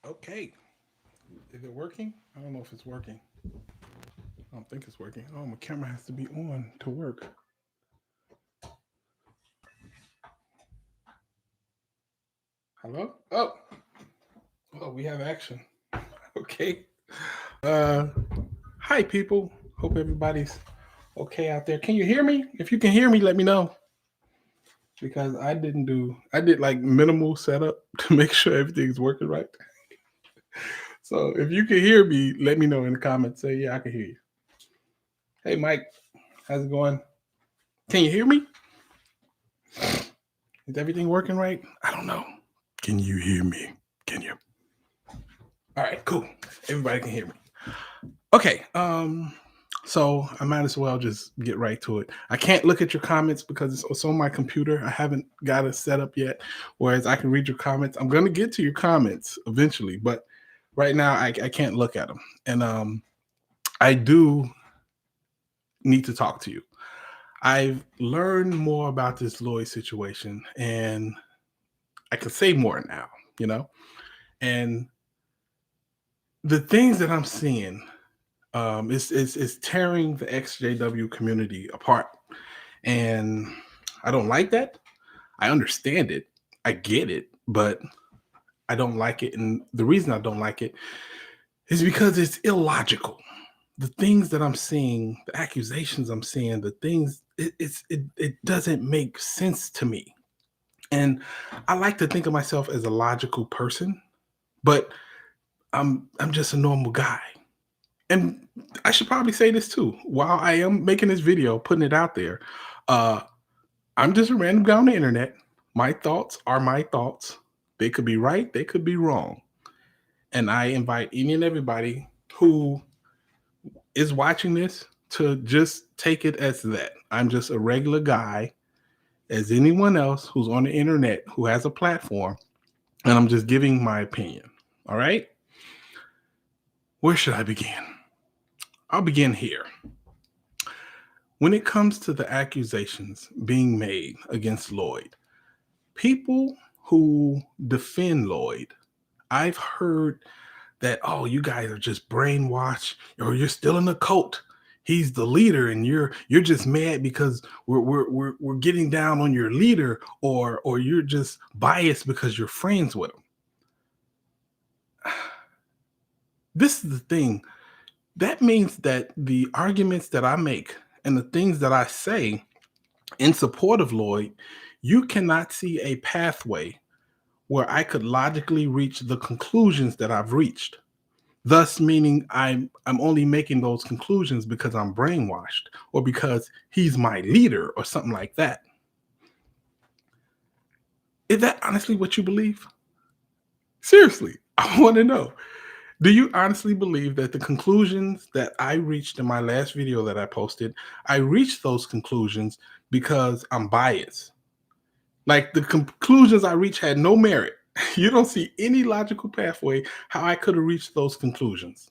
Okay. Is it working? I don't know if it's working. I don't think it's working. Oh, my camera has to be on to work. Hello? Oh, we have action. Okay. Uh, Hi, people. Hope everybody's okay out there. Can you hear me? If you can hear me, let me know because I did like minimal setup to make sure everything's working right. So if you can hear me, let me know in the comments. Say, yeah, I can hear you. Hey, Mike, how's it going? Can you hear me? Is everything working right? I don't know. Can you hear me? Can you? All right, cool. Everybody can hear me. Okay. So I might as well just get right to it. I can't look at your comments because it's on my computer. I haven't got it set up yet. Whereas I can read your comments. I'm gonna get to your comments eventually, but right now I can't look at them. And I do need to talk to you. I've learned more about this Lloyd situation, and I can say more now. You know, and the things that I'm seeing is tearing the XJW community apart, and I don't like that. I understand it, I get it, but I don't like it, and the reason I don't like it is because it's illogical. The things that I'm seeing, the accusations I'm seeing, the things it doesn't make sense to me, and I like to think of myself as a logical person, but I'm just a normal guy. And I should probably say this too. While I am making this video, putting it out there, uh, I'm just a random guy on the internet. My thoughts are my thoughts. They could be right, they could be wrong. And I invite any and everybody who is watching this to just take it as that. I'm just a regular guy, as anyone else who's on the internet who has a platform, and I'm just giving my opinion. All right? Where should I begin? I'll begin here. When it comes to the accusations being made against Lloyd, people who defend Lloyd, I've heard that, oh, you guys are just brainwashed or you're still in the cult. He's the leader and you're just mad because we're getting down on your leader, or you're just biased because you're friends with him. This is the thing. That means that the arguments that I make and the things that I say in support of Lloyd, you cannot see a pathway where I could logically reach the conclusions that I've reached. Thus, meaning I'm only making those conclusions because I'm brainwashed or because he's my leader or something like that. Is that honestly what you believe? Seriously, I want to know. Do you honestly believe that the conclusions that I reached in my last video that I posted, I reached those conclusions because I'm biased? Like the conclusions I reached had no merit. You don't see any logical pathway how I could have reached those conclusions.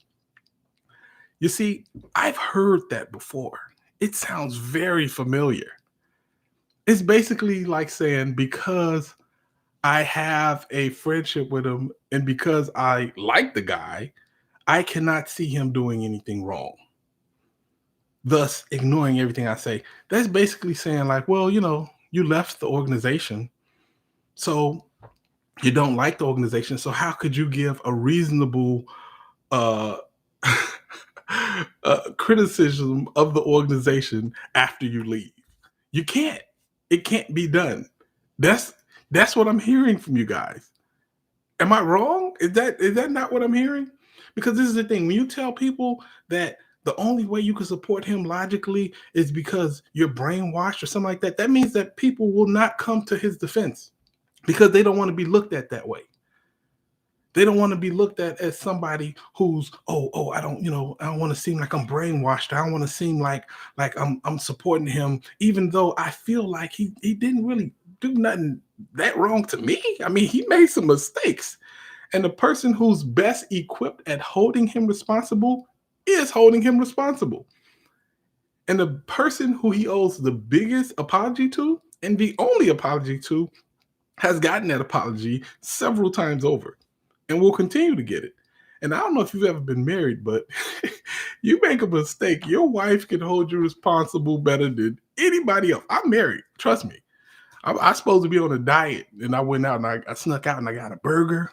You see, I've heard that before. It sounds very familiar. It's basically like saying because I have a friendship with him and because I like the guy, I cannot see him doing anything wrong, thus ignoring everything I say. That's basically saying, like, well, you left the organization, so you don't like the organization. So how could you give a reasonable uh, criticism of the organization after you leave? You can't. It can't be done. That's that's what I'm hearing from you guys. Am I wrong? Is that not what I'm hearing? Because this is the thing. When you tell people that the only way you can support him logically is because you're brainwashed or something like that, that means that people will not come to his defense because they don't want to be looked at that way. They don't want to be looked at as somebody who's, I don't, I don't want to seem like I'm brainwashed. I don't want to seem like I'm supporting him, even though I feel like he didn't really do nothing that wrong to me. I mean, he made some mistakes. And the person who's best equipped at holding him responsible is holding him responsible. And the person who he owes the biggest apology to and the only apology to has gotten that apology several times over. and will continue to get it. And I don't know if you've ever been married, but you make a mistake, your wife can hold you responsible better than anybody else. I'm married, trust me. I supposed to be on a diet, and I went out and I snuck out and I got a burger.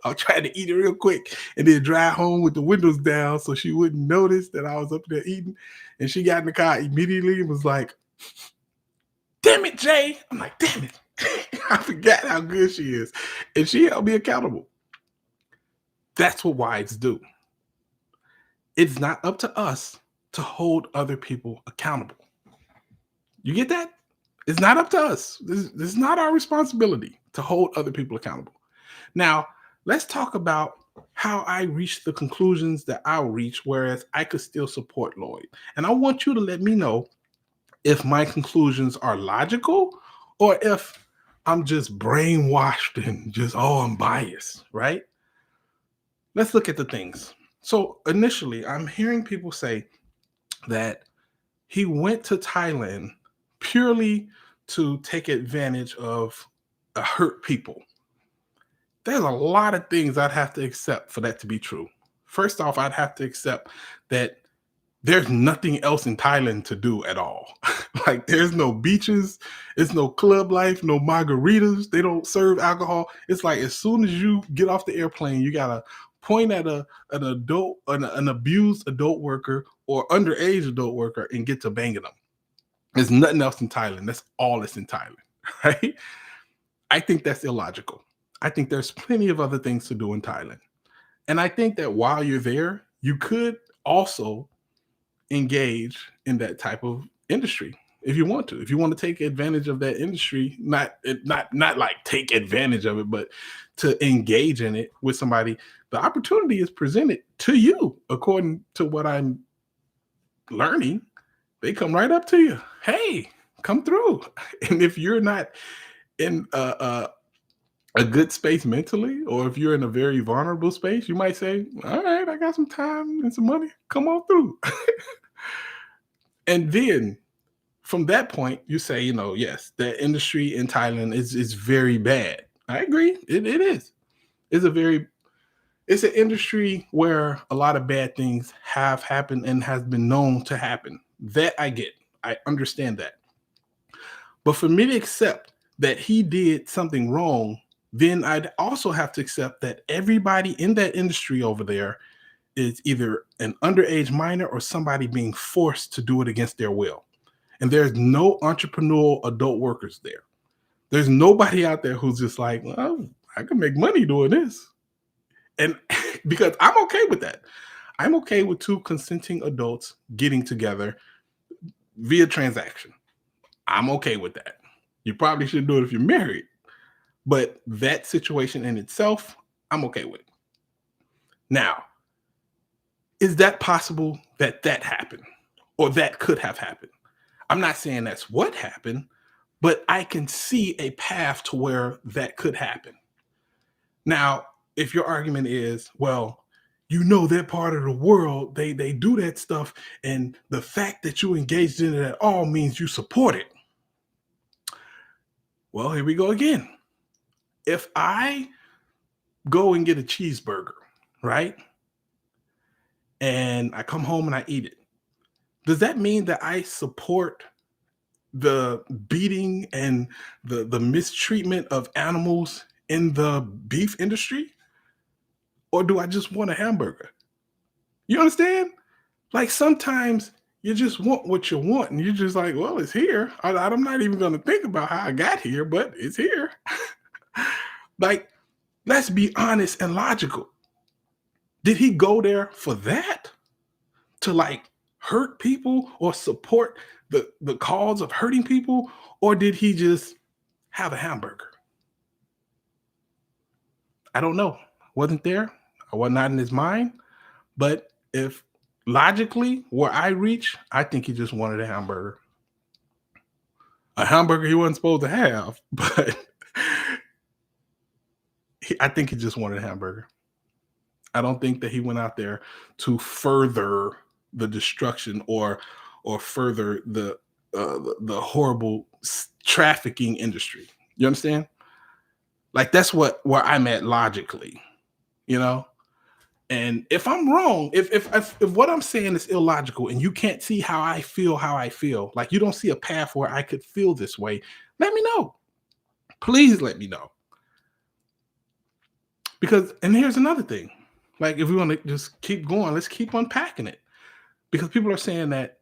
I tried to eat it real quick and then drive home with the windows down so she wouldn't notice that I was up there eating. And she got in the car immediately and was like, "Damn it, Jay." I'm like, "Damn it." I forgot how good she is. And she held me accountable. That's what wives do. It's not up to us to hold other people accountable. You get that? It's not up to us. This is not our responsibility to hold other people accountable. Now, let's talk about how I reached the conclusions that I'll reach, whereas I could still support Lloyd. And I want you to let me know if my conclusions are logical or if I'm just brainwashed and just, oh, I'm biased, right? Let's look at the things. So initially, I'm hearing people say that he went to Thailand purely to take advantage of hurt people. There's a lot of things I'd have to accept for that to be true. First off, I'd have to accept that there's nothing else in Thailand to do at all. Like there's no beaches, it's no club life, no margaritas. They don't serve alcohol. It's like as soon as you get off the airplane, you gotta point at an abused adult worker or underage adult worker and get to banging them. There's nothing else in Thailand. That's all that's in Thailand, right? I think that's illogical. I think there's plenty of other things to do in Thailand. And I think that while you're there, you could also engage in that type of industry if you want to. If you want to take advantage of that industry, not like take advantage of it, but to engage in it with somebody, the opportunity is presented to you according to what I'm learning. They come right up to you. Hey, come through. And if you're not in a good space mentally, or if you're in a very vulnerable space, you might say, all right, I got some time and some money. Come on through. And then from that point, you say, yes, the industry in Thailand is very bad. I agree. It is. It's it's an industry where a lot of bad things have happened and has been known to happen. That I get. I understand that. But for me to accept that he did something wrong, then I'd also have to accept that everybody in that industry over there is either an underage minor or somebody being forced to do it against their will. And there's no entrepreneurial adult workers there. There's nobody out there who's just like, well, I can make money doing this. And because I'm okay with that. I'm okay with two consenting adults getting together via transaction. I'm okay with that. You probably should do it if you're married. But that situation in itself, I'm okay with. Now, is that possible that happened or that could have happened? I'm not saying that's what happened, but I can see a path to where that could happen. Now, if your argument is, well, that part of the world, they do that stuff, and the fact that you engaged in it at all means you support it. Well, here we go again. If I go and get a cheeseburger, right? And I come home and I eat it, does that mean that I support the beating and the mistreatment of animals in the beef industry? Or do I just want a hamburger? You understand? Like sometimes you just want what you want and you're just like, well, it's here. I'm not even going to think about how I got here, but it's here. Like, let's be honest and logical. Did he go there for that? To like hurt people or support the cause of hurting people? Or did he just have a hamburger? I don't know. Wasn't there. I was not in his mind. But if logically where I reach, I think he just wanted a hamburger. A hamburger he wasn't supposed to have, but I think he just wanted a hamburger. I don't think that he went out there to further the destruction or further the horrible trafficking industry. You understand? Like that's where I'm at logically. you know? And if I'm wrong, if what I'm saying is illogical and you can't see how I feel, like you don't see a path where I could feel this way, let me know. Please let me know. Because and here's another thing. Like if we want to just keep going, let's keep unpacking it. Because people are saying that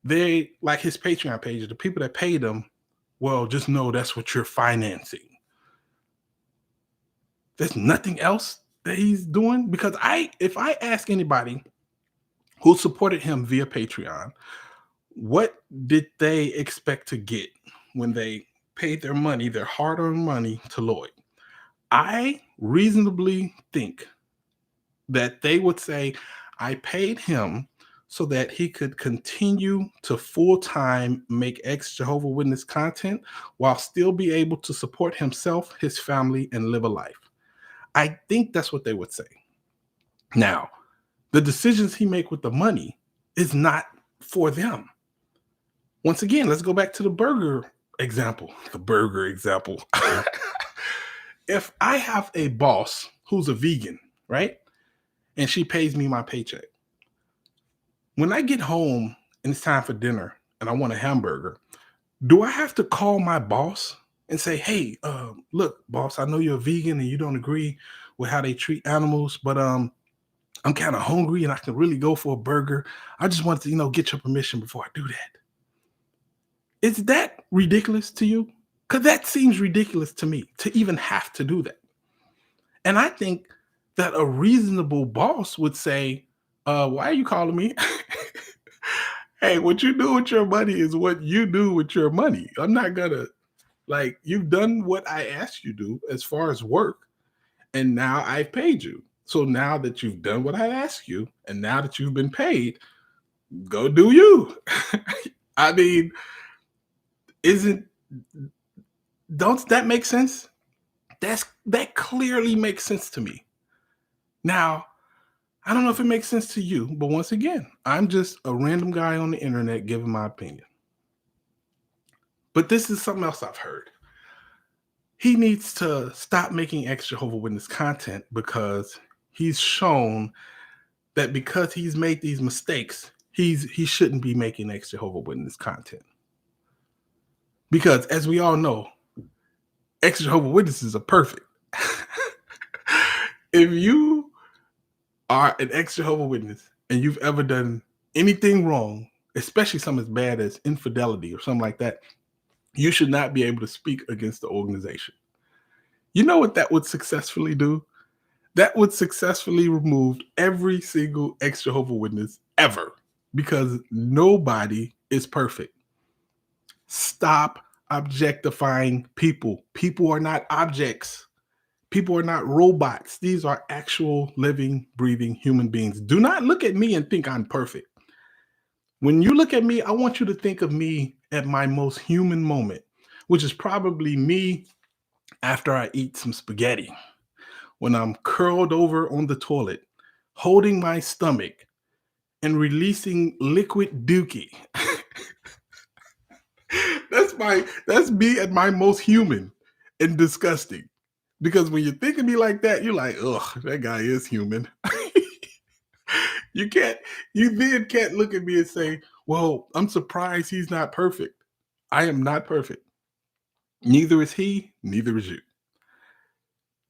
they like his Patreon page, the people that paid him, well, just know that's what you're financing. There's nothing else that he's doing. Because if I ask anybody who supported him via Patreon, what did they expect to get when they paid their money, their hard-earned money to Lloyd? I reasonably think that they would say, I paid him so that he could continue to full-time make ex-Jehovah Witness content while still be able to support himself, his family, and live a life. I think that's what they would say. Now, the decisions he make with the money is not for them. Once again, let's go back to the burger example. The burger example. If I have a boss who's a vegan, right? And she pays me my paycheck. When I get home and it's time for dinner and I want a hamburger, do I have to call my boss and say, hey, look, boss, I know you're a vegan and you don't agree with how they treat animals, but I'm kind of hungry and I can really go for a burger. I just wanted to, get your permission before I do that. Is that ridiculous to you? Because that seems ridiculous to me to even have to do that. And I think that a reasonable boss would say, why are you calling me? Hey, what you do with your money is what you do with your money. I'm not gonna you've done what I asked you to do as far as work, and now I've paid you. So now that you've done what I asked you, and now that you've been paid, go do you. I mean, isn't don't that make sense? That clearly makes sense to me. Now, I don't know if it makes sense to you, but once again, I'm just a random guy on the internet giving my opinion. But this is something else I've heard. He needs to stop making ex-Jehovah Witness content because he's shown that because he's made these mistakes, he shouldn't be making ex-Jehovah Witness content. Because as we all know, ex-Jehovah Witnesses are perfect. If you are an ex-Jehovah Witness and you've ever done anything wrong, especially something as bad as infidelity or something like that, you should not be able to speak against the organization. You know what that would successfully do? That would successfully remove every single ex-Jehovah Witness ever, because nobody is perfect. Stop objectifying people. People are not objects. People are not robots. These are actual living, breathing human beings. Do not look at me and think I'm perfect. When you look at me, I want you to think of me at my most human moment, which is probably me after I eat some spaghetti, when I'm curled over on the toilet, holding my stomach and releasing liquid dookie. That's me at my most human and disgusting. Because when you think of me like that, you're like, ugh, that guy is human. You then can't look at me and say, well, I'm surprised he's not perfect. I am not perfect. Neither is he, neither is you.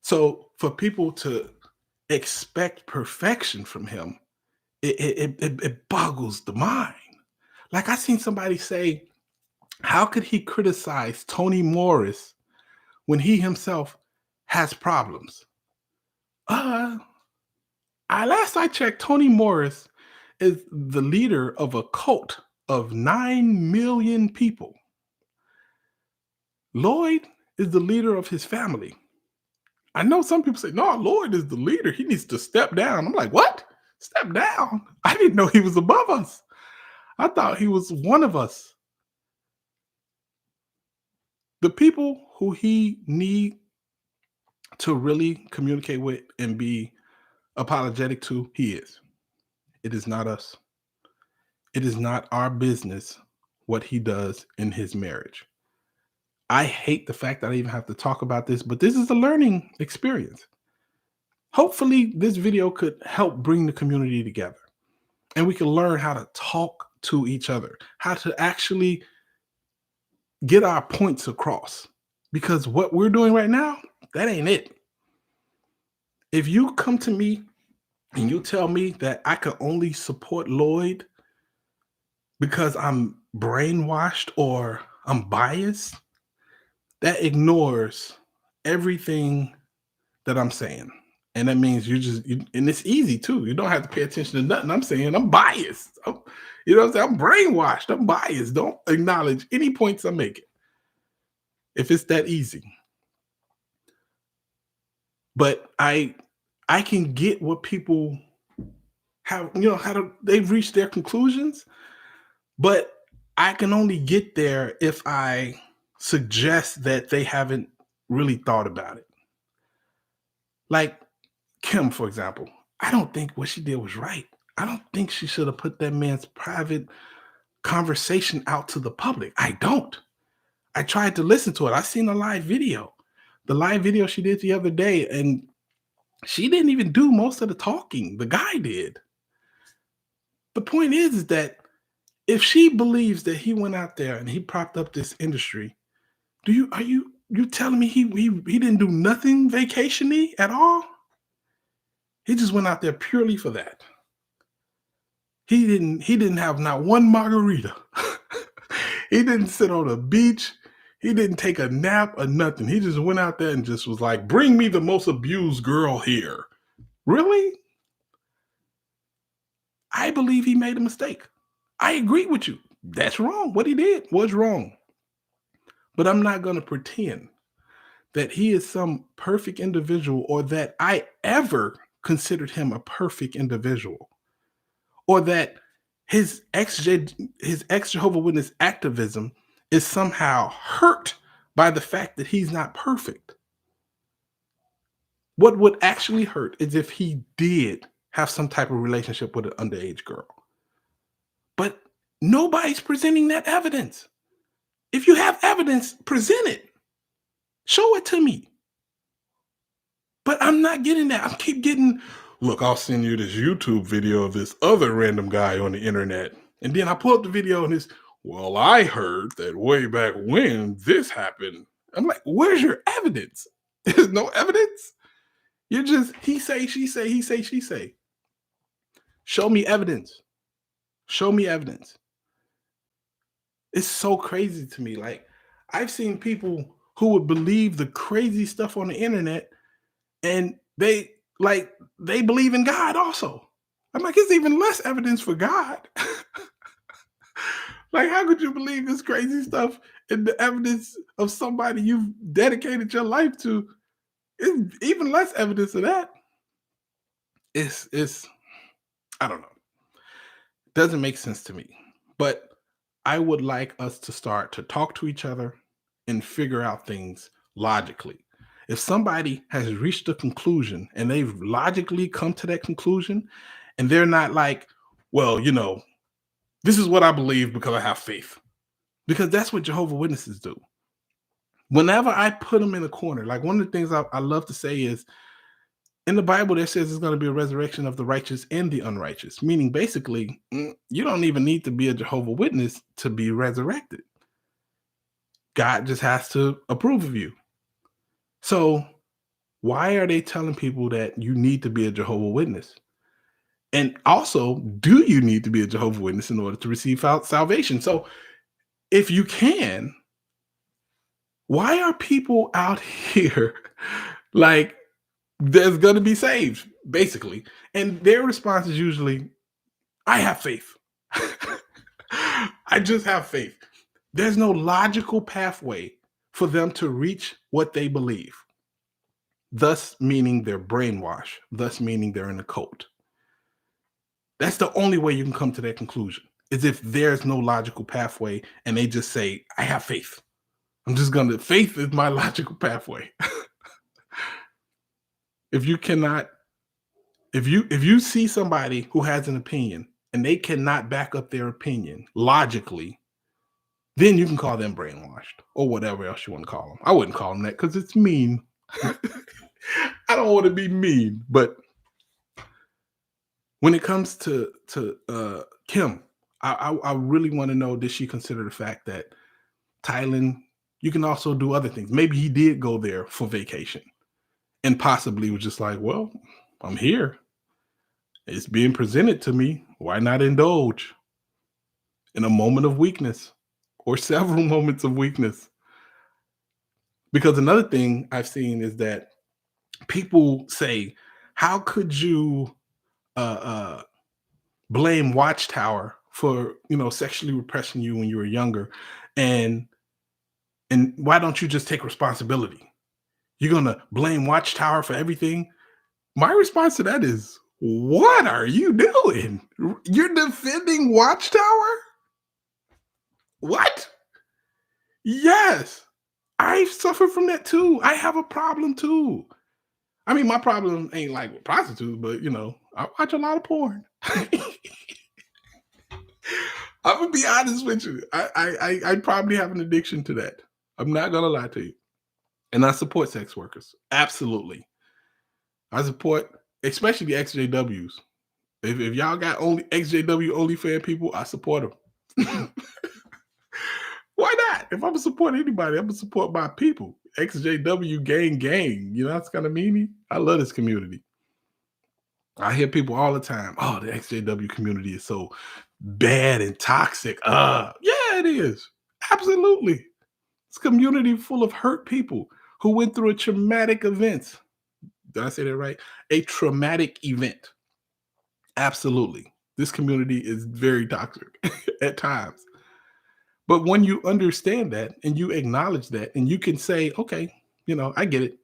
So for people to expect perfection from him, it boggles the mind. Like I seen somebody say, how could he criticize Toni Morris when he himself has problems? Last I checked, Toni Morris is the leader of a cult of 9 million people. Lloyd is the leader of his family. I know some people say, no, Lloyd is the leader. He needs to step down. I'm like, what? Step down? I didn't know he was above us. I thought he was one of us. The people who he need to really communicate with and be apologetic to, he is. It is not us. It is not our business what he does in his marriage. I hate the fact that I even have to talk about this, but this is a learning experience. Hopefully, this video could help bring the community together and we can learn how to talk to each other, how to actually get our points across. Because what we're doing right now, that ain't it. If you come to me and you tell me that I can only support Lloyd because I'm brainwashed or I'm biased, that ignores everything that I'm saying. And that means and it's easy too. You don't have to pay attention to nothing I'm saying. I'm biased. You know what I'm saying? I'm brainwashed. I'm biased. Don't acknowledge any points I'm making if it's that easy. But I can get what people have, they've reached their conclusions, but I can only get there if I suggest that they haven't really thought about it. Like Kim, for example, I don't think what she did was right. I don't think she should have put that man's private conversation out to the public. I don't. I tried to listen to it. I seen a live video, the live video she did the other day, and she didn't even do most of the talking. The guy did. The point is that if she believes that he went out there and he propped up this industry, are you telling me he didn't do nothing vacation-y at all? He just went out there purely for that. He didn't have not one margarita. He didn't sit on a beach. He didn't take a nap or nothing. He just went out there and just was like, bring me the most abused girl here. Really? I believe he made a mistake. I agree with you. That's wrong. What he did was wrong. But I'm not going to pretend that he is some perfect individual or that I ever considered him a perfect individual or that his ex-Jehovah's Witness activism is somehow hurt by the fact that he's not perfect. What would actually hurt is if he did have some type of relationship with an underage girl. But nobody's presenting that evidence. If you have evidence, present it. Show it to me. But I'm not getting that. I keep getting, look, I'll send you this YouTube video of this other random guy on the internet. And then I pull up the video and it's, well, I heard that way back when this happened. I'm like, where's your evidence? There's no evidence. You're just, he say, she say, he say, she say. Show me evidence. Show me evidence. It's so crazy to me. Like, I've seen people who would believe the crazy stuff on the internet and they believe in God also. I'm like, it's even less evidence for God. Like, how could you believe this crazy stuff and the evidence of somebody you've dedicated your life to? It's even less evidence of that. It's I don't know. Doesn't make sense to me. But I would like us to start to talk to each other and figure out things logically. If somebody has reached a conclusion and they've logically come to that conclusion and they're not like, well, this is what I believe because I have faith. Because that's what Jehovah's Witnesses do. Whenever I put them in a corner, like one of the things I love to say is, in the Bible, there says there's going to be a resurrection of the righteous and the unrighteous, meaning basically, you don't even need to be a Jehovah's Witness to be resurrected. God just has to approve of you. So why are they telling people that you need to be a Jehovah's Witness? And also, do you need to be a Jehovah's Witness in order to receive salvation? So if you can, why are people out here like, there's going to be saved, basically? And their response is usually, I have faith. I just have faith. There's no logical pathway for them to reach what they believe. Thus meaning they're brainwashed. Thus meaning they're in a cult. That's the only way you can come to that conclusion, is if there's no logical pathway and they just say, I have faith. Faith is my logical pathway. If you see somebody who has an opinion and they cannot back up their opinion logically, then you can call them brainwashed or whatever else you want to call them. I wouldn't call them that because it's mean. I don't want to be mean, but when it comes to Kim, I really want to know, did she consider the fact that Thailand, you can also do other things. Maybe he did go there for vacation and possibly was just like, well, I'm here. It's being presented to me. Why not indulge in a moment of weakness or several moments of weakness? Because another thing I've seen is that people say, how could you uh, blame Watchtower for, sexually repressing you when you were younger, and why don't you just take responsibility? You're gonna blame Watchtower for everything. My response to that is, what are you doing? You're defending Watchtower? What? Yes, I suffer from that too. I have a problem too. I mean, my problem ain't like with prostitutes, but I watch a lot of porn. I'm gonna be honest with you. I probably have an addiction to that. I'm not gonna lie to you. And I support sex workers. Absolutely. I support, especially the XJWs. If y'all got only XJW OnlyFans people, I support them. Why not? If I'm gonna support anybody, I'm gonna support my people. XJW gang. That's kind of meanie. I love this community. I hear people all the time, oh, the XJW community is so bad and toxic. Yeah, it is. Absolutely. It's a community full of hurt people who went through a traumatic event. Did I say that right? A traumatic event. Absolutely. This community is very toxic at times. But when you understand that and you acknowledge that and you can say, okay, I get it.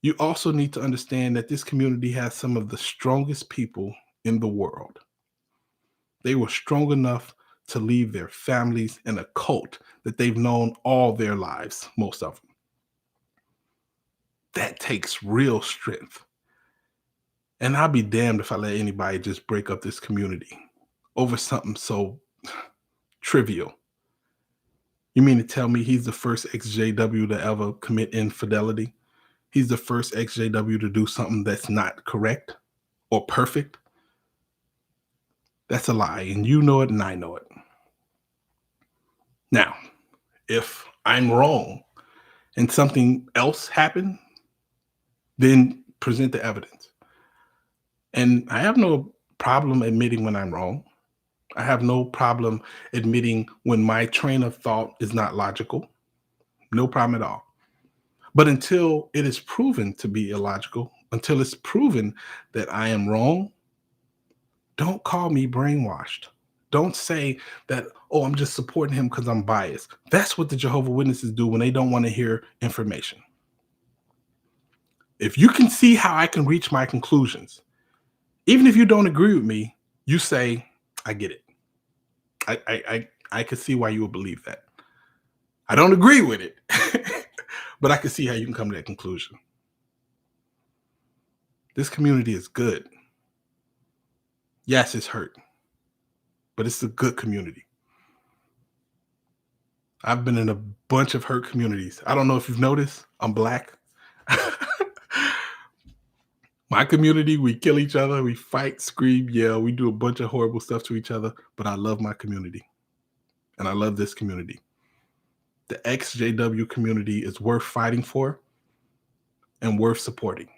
You also need to understand that this community has some of the strongest people in the world. They were strong enough to leave their families and a cult that they've known all their lives, most of them. That takes real strength. And I'll be damned if I let anybody just break up this community over something so trivial. You mean to tell me he's the first XJW to ever commit infidelity? He's the first XJW to do something that's not correct or perfect? That's a lie, and you know it and I know it. Now, if I'm wrong and something else happened, then present the evidence. And I have no problem admitting when I'm wrong. I have no problem admitting when my train of thought is not logical. No problem at all. But until it is proven to be illogical, until it's proven that I am wrong, don't call me brainwashed. Don't say that, oh, I'm just supporting him because I'm biased. That's what the Jehovah's Witnesses do when they don't want to hear information. If you can see how I can reach my conclusions, even if you don't agree with me, you say, I get it. I can see why you would believe that. I don't agree with it, but I can see how you can come to that conclusion. This community is good. Yes, it's hurt, but it's a good community. I've been in a bunch of hurt communities. I don't know if you've noticed, I'm Black. My community, we kill each other, we fight, scream, yell, we do a bunch of horrible stuff to each other, but I love my community. And I love this community. The XJW community is worth fighting for and worth supporting.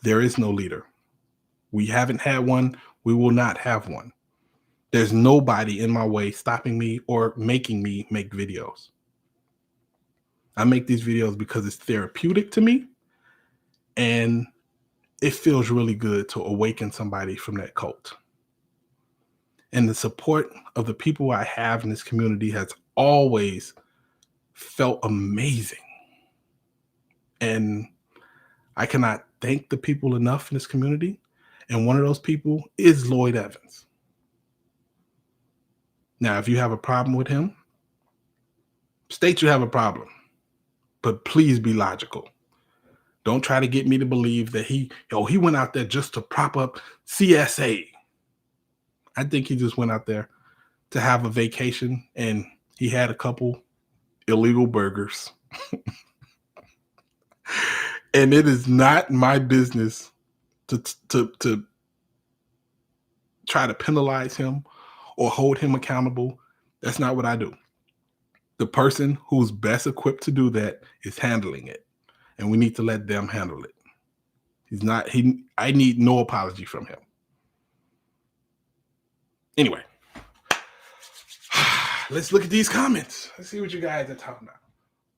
There is no leader. We haven't had one. We will not have one. There's nobody in my way stopping me or making me make videos. I make these videos because it's therapeutic to me, and it feels really good to awaken somebody from that cult. And the support of the people I have in this community has always felt amazing. And I cannot thank the people enough in this community. And one of those people is Lloyd Evans. Now, if you have a problem with him, state you have a problem, but please be logical. Don't try to get me to believe that he went out there just to prop up CSA. I think he just went out there to have a vacation and he had a couple illegal burgers. And it is not my business to try to penalize him or hold him accountable. That's not what I do. The person who's best equipped to do that is handling it, and we need to let them handle it. He's not he I need no apology from him. Anyway, let's look at these comments. Let's see what you guys are talking about.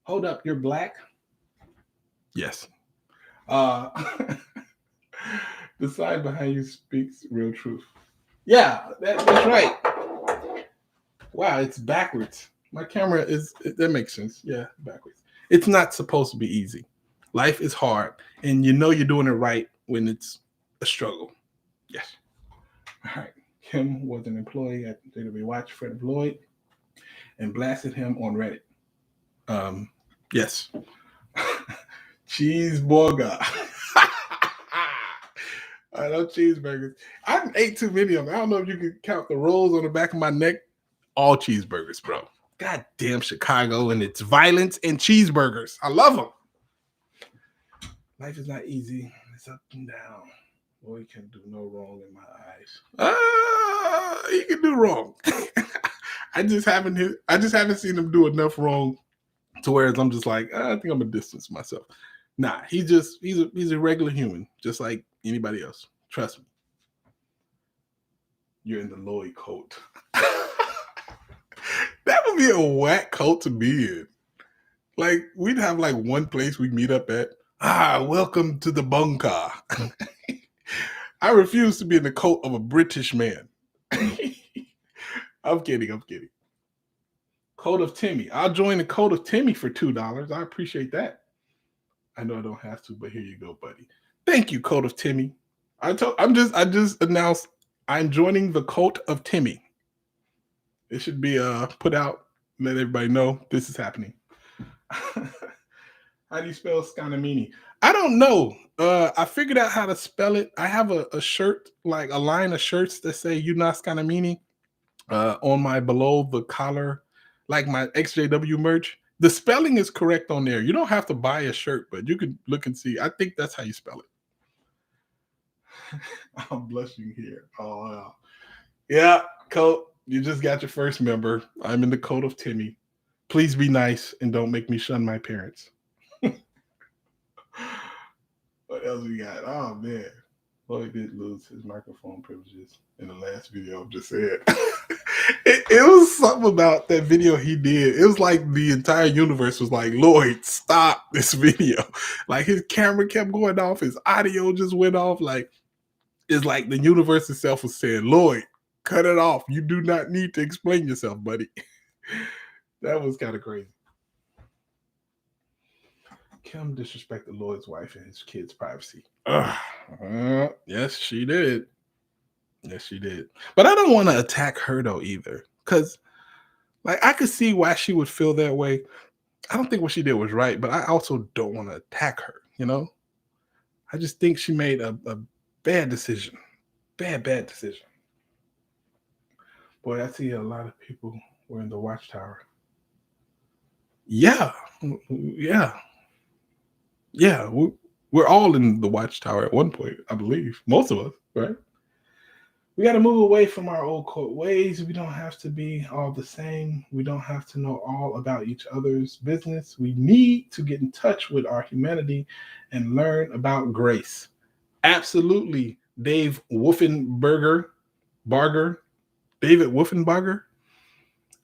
Hold up, you're black? Yes. Uh the side behind you speaks real truth. Yeah, that's right. Wow, it's backwards. My camera that makes sense. Yeah, backwards. It's not supposed to be easy. Life is hard, and you know you're doing it right when it's a struggle. Yes. All right. Kim was an employee at JW Watch, Fred Lloyd, and blasted him on Reddit. Yes. Cheeseburger. I love cheeseburgers. I ate too many of them. I don't know if you can count the rolls on the back of my neck. All cheeseburgers, bro. Goddamn Chicago and its violence and cheeseburgers. I love them. Life is not easy. It's up and down. Boy can do no wrong in my eyes. He can do wrong. I just haven't seen him do enough wrong to where I'm just like, I think I'm gonna distance myself. Nah, he's a regular human, just like anybody else. Trust me. You're in the Lloyd coat. That would be a whack coat to be in. Like, we'd have like one place we'd meet up at. Welcome to the bunker. I refuse to be in the coat of a British man. I'm kidding. Coat of Timmy. I'll join the Coat of Timmy for $2. I appreciate that. I know I don't have to, but here you go, buddy. Thank you, Coat of Timmy. I just announced I'm joining the Coat of Timmy. It should be put out, let everybody know this is happening. How do you spell Scanamini? I don't know. I figured out how to spell it. I have a shirt, like a line of shirts that say "Yuna Scanamini" on my below the collar, like my XJW merch. The spelling is correct on there. You don't have to buy a shirt, but you can look and see. I think that's how you spell it. I'm blushing here. Oh, yeah, Coat. You just got your first member. I'm in the Coat of Timmy. Please be nice and don't make me shun my parents. What else we got? Oh, man. Lloyd did lose his microphone privileges in the last video I just said. it was something about that video he did. It was like the entire universe was like, Lloyd, stop this video. Like, his camera kept going off. His audio just went off. Like, it's like the universe itself was saying, Lloyd, cut it off. You do not need to explain yourself, buddy. That was kind of crazy. Kim disrespected Lloyd's wife and his kids' privacy. Yes, she did. Yes, she did. But I don't want to attack her though either, because like I could see why she would feel that way. I don't think what she did was right, but I also don't want to attack her. You know, I just think she made a bad decision. Bad decision. Boy, I see a lot of people were in the watchtower. Yeah. We're all in the watchtower at one point, I believe. Most of us, right? We got to move away from our old court ways. We don't have to be all the same. We don't have to know all about each other's business. We need to get in touch with our humanity and learn about grace. Absolutely, David Wolfenbarger.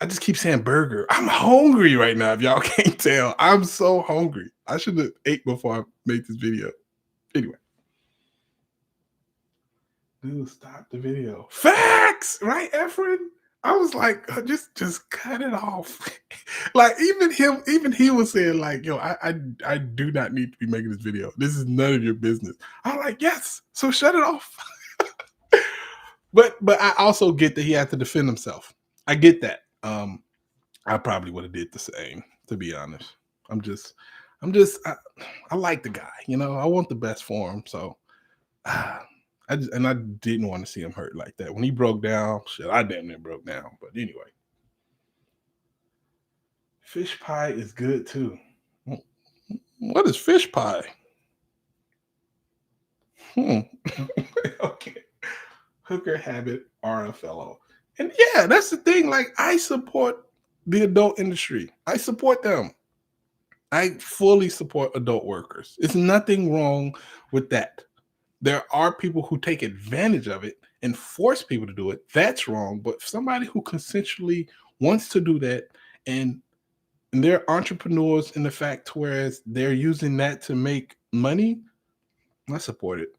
I just keep saying burger. I'm hungry right now, if y'all can't tell. I'm so hungry. I should have ate before I made this video. Anyway. Dude, stop the video. Facts! Right, Efren? I was like, just cut it off. Like, even he was saying, like, yo, I do not need to be making this video. This is none of your business. I'm like, yes, so shut it off. But I also get that he had to defend himself. I get that. I probably would have did the same, to be honest. I like the guy, you know. I want the best for him, so I didn't want to see him hurt like that. When he broke down, shit, I damn near broke down. But anyway, fish pie is good too. What is fish pie? Okay. Hooker habit RFLO. And yeah, that's the thing. Like, I support the adult industry. I support them. I fully support adult workers. It's nothing wrong with that. There are people who take advantage of it and force people to do it. That's wrong. But somebody who consensually wants to do that, and they're entrepreneurs in the fact whereas they're using that to make money, I support it.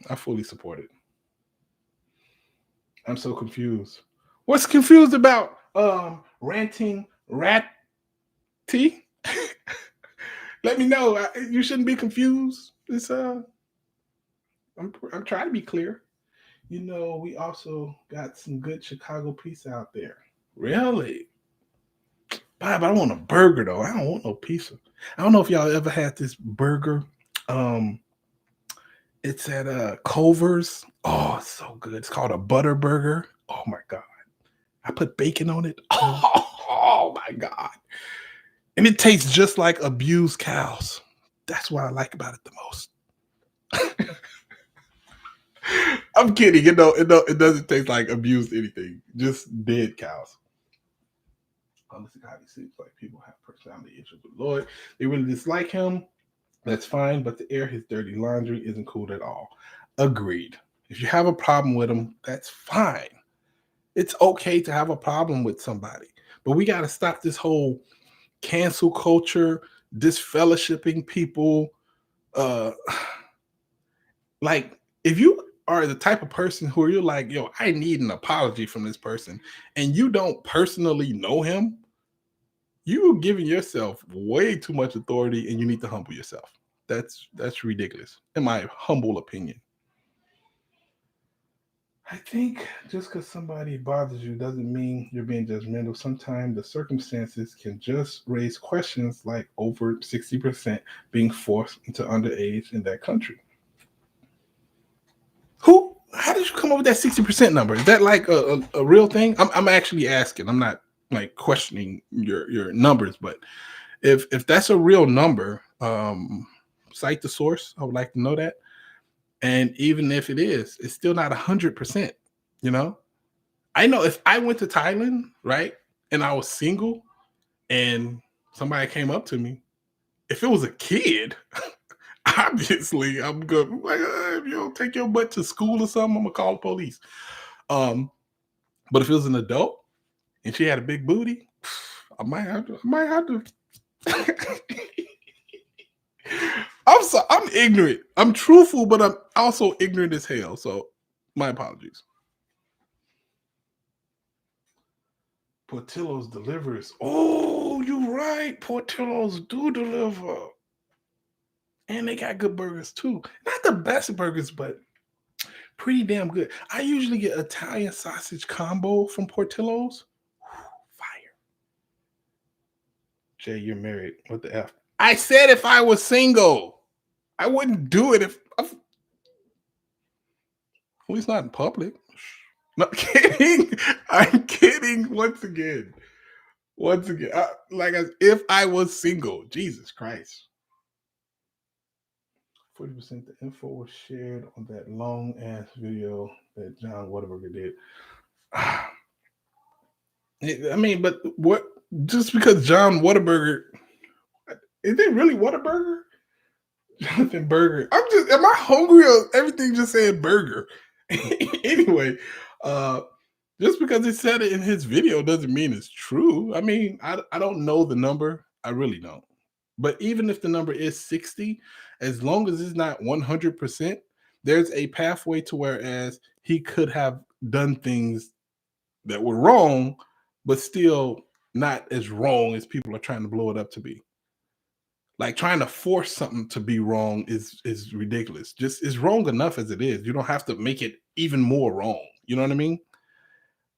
I fully support it. I'm so confused. What's confused about ranting ratty? Let me know. You shouldn't be confused. It's I'm trying to be clear. You know, we also got some good Chicago pizza out there. Really? Bob, I want a burger though. I don't want no pizza. I don't know if y'all ever had this burger. Um, it's at Culver's. Oh, it's so good. It's called a butter burger. Oh my god. I put bacon on it. Oh my god. And it tastes just like abused cows. That's what I like about it the most. I'm kidding. It doesn't taste like abused anything. Just dead cows. Honestly, God, it seems like people have personality issues with Lloyd. They really dislike him. That's fine, but to air his dirty laundry isn't cool at all. Agreed. If you have a problem with him, that's fine. It's okay to have a problem with somebody. But we got to stop this whole cancel culture, disfellowshipping people. Uh, like, if you are the type of person who you're like, yo, I need an apology from this person, and you don't personally know him, you're giving yourself way too much authority, and you need to humble yourself. That's ridiculous, in my humble opinion. I think just because somebody bothers you doesn't mean you're being judgmental. Sometimes the circumstances can just raise questions like over 60% being forced into underage in that country. Who? How did you come up with that 60% number? Is that like a real thing? I'm actually asking. I'm not like questioning your numbers, but if that's a real number, cite the source. I would like to know that. And even if it is, it's still not 100%. You know, I know if I went to Thailand, right, and I was single, and somebody came up to me, if it was a kid, obviously I'm good. Like, if you don't take your butt to school or something, I'm gonna call the police. Um, but if it was an adult and she had a big booty, I might have to. I might have to. I'm ignorant. I'm truthful, but I'm also ignorant as hell. So my apologies. Portillo's delivers. Oh, you're right. Portillo's do deliver. And they got good burgers too. Not the best burgers, but pretty damn good. I usually get Italian sausage combo from Portillo's. Fire. Jay, you're married. What the F? I said if I was single, I wouldn't do it if well, he's not in public. Not kidding. I'm kidding once again. Once again. If I was single. Jesus Christ. 40% the info was shared on that long ass video that John Whataburger did. I mean, but what just because John Whataburger is it really Whataburger? Jonathan Burger. Am I hungry or everything just said burger? Anyway, uh just because he said it in his video doesn't mean it's true. I mean, I don't know the number. I really don't. But even if the number is 60, as long as it's not 100%, there's a pathway to whereas he could have done things that were wrong, but still not as wrong as people are trying to blow it up to be. Like trying to force something to be wrong is ridiculous. Just it's wrong enough as it is. You don't have to make it even more wrong. You know what I mean?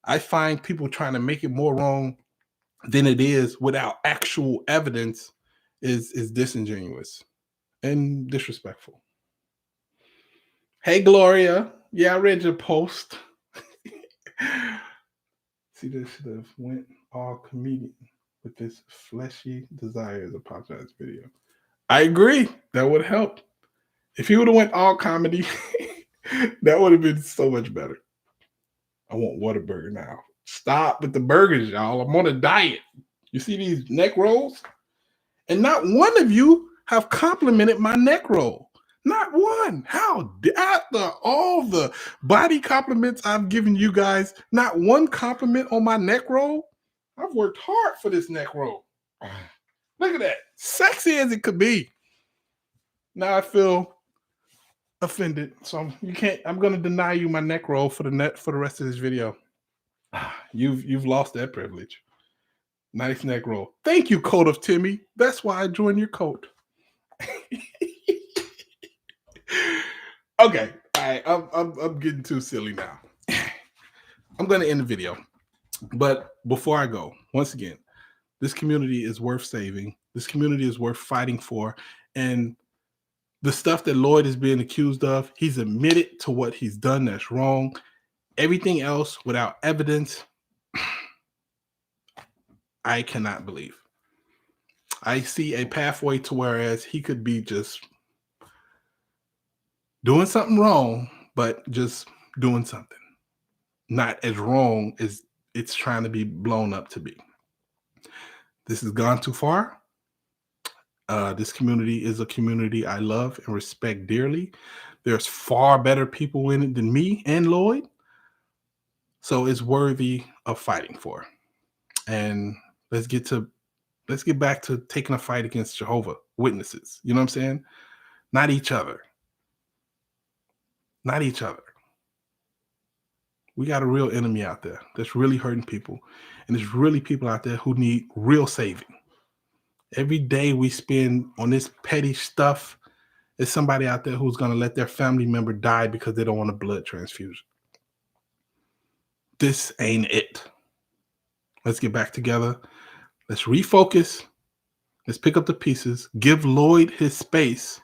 I find people trying to make it more wrong than it is without actual evidence is disingenuous and disrespectful. Hey Gloria. Yeah, I read your post. See, this should have went all comedian with this fleshy desires apologize video. I agree. That would help. If he would have went all comedy, that would have been so much better. I want Whataburger now. Stop with the burgers, y'all. I'm on a diet. You see these neck rolls? And not one of you have complimented my neck roll. Not one. How? After all the body compliments I've given you guys, not one compliment on my neck roll? I've worked hard for this neck roll. Look at that. Sexy as it could be. Now I feel offended. So I'm gonna deny you my neck roll for the rest of this video. You've lost that privilege. Nice neck roll. Thank you, coat of Timmy. That's why I joined your coat. Okay, all right. I'm getting too silly now. I'm gonna end the video, but before I go, once again, this community is worth saving. This community is worth fighting for, and the stuff that Lloyd is being accused of, he's admitted to what he's done that's wrong. Everything else without evidence, I cannot believe. I see a pathway to whereas he could be just doing something wrong, but just doing something not as wrong as it's trying to be blown up to be. This has gone too far. This community is a community I love and respect dearly. There's far better people in it than me and Lloyd. So it's worthy of fighting for. And let's get back to taking a fight against Jehovah Witnesses. You know what I'm saying? Not each other. Not each other. We got a real enemy out there that's really hurting people. And there's really people out there who need real saving. Every day we spend on this petty stuff, there's somebody out there who's going to let their family member die because they don't want a blood transfusion. This ain't it. Let's get back together. Let's refocus. Let's pick up the pieces. Give Lloyd his space.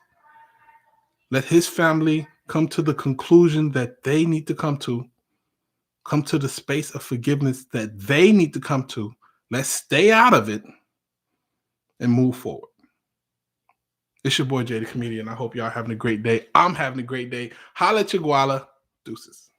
Let his family come to the conclusion that they need to come to. Come to the space of forgiveness that they need to come to. Let's stay out of it and move forward. It's your boy Jay the Comedian. I hope y'all having a great day. I'm having a great day. Holla at your guala. Deuces.